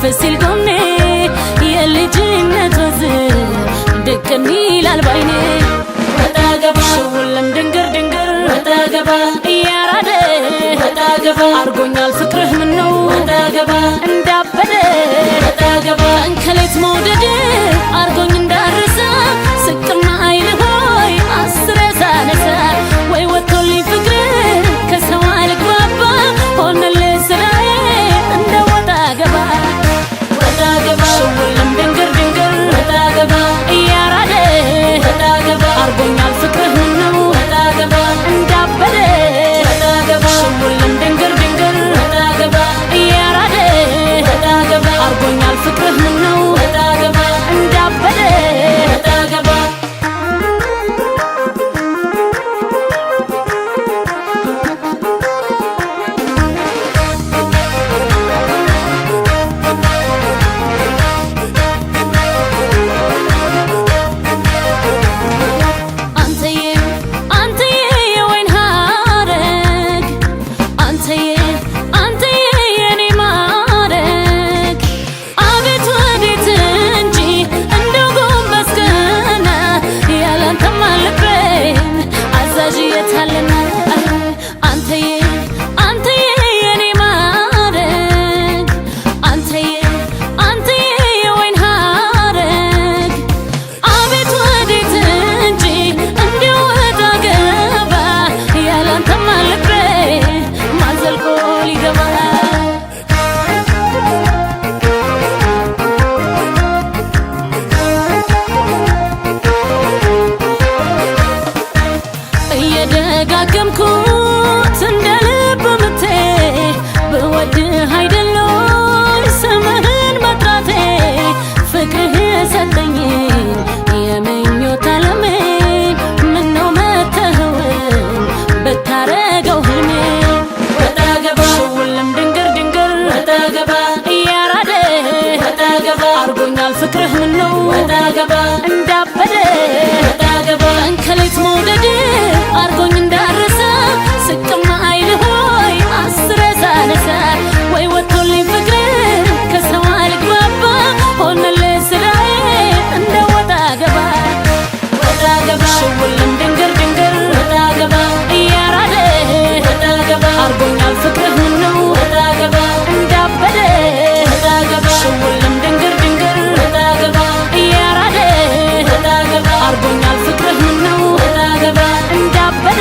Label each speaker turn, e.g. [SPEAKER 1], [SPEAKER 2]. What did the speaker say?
[SPEAKER 1] فسيل قمني يلي جنة وزر دكني لالبايني وتاقبا شولم دنقر دنقر وتاقبا يا رادي وتاقبا أرقوني الفكره منو وتاقبا اندابدي وتاقبا انكليت موددي أرقوني اندارسا سكرنا عيني هوي أسرسا نسا ويوتولي فكري كسوالك بابا هون اللي سراي اندا وتاقبا شولم دنقر دنقر وتاقبا يا رادي وتاقبا أرقوني الفكره منو وتاقبا اندابدي وتاقبا شولم دنقر دنقر وتاقبا يا رادي وتاقبا أرقوني الفكره منو وتاقبا اندابدي وتاقبا ደጋገምኩት እንደልብ ምቴ በወድህ አይደለም ስምህን መጥራቴ ፍቅርህ ሰጠኝ የምኞት ዓለሜን ምነው መተህውን ብታረገው ህልሜ ወጣገባ ሽውልም ድንግር ድንግር ወጣገባ እያራደ ወጣገባ አርጎኛል ፍቅርህ ምነው ወጣገባ እንዳበደ ወጣገባ እንከሌት መውደድ አርጎኝ እንዳረሳ ስቅማ አይል ሆይ አስረሳ ነሳ ወይ ወጥቶልኝ ፍቅር ከሰው አልግባባ ሆነልኝ ስራዬ እንደ ወጣገባ ሽውልም ድንግር ድንግር ወጣገባ እያራደ ወጣገባ አርጎኛል ፍቅርህ ምነው ወጣገባ እንዳበደ ወጣገባ ሽውልም ድንግር ድንግር ወጣገባ እያራደ ወጣገባ አርጎኛል ፍቅርህ ምነው ወጣገባ እንዳበደ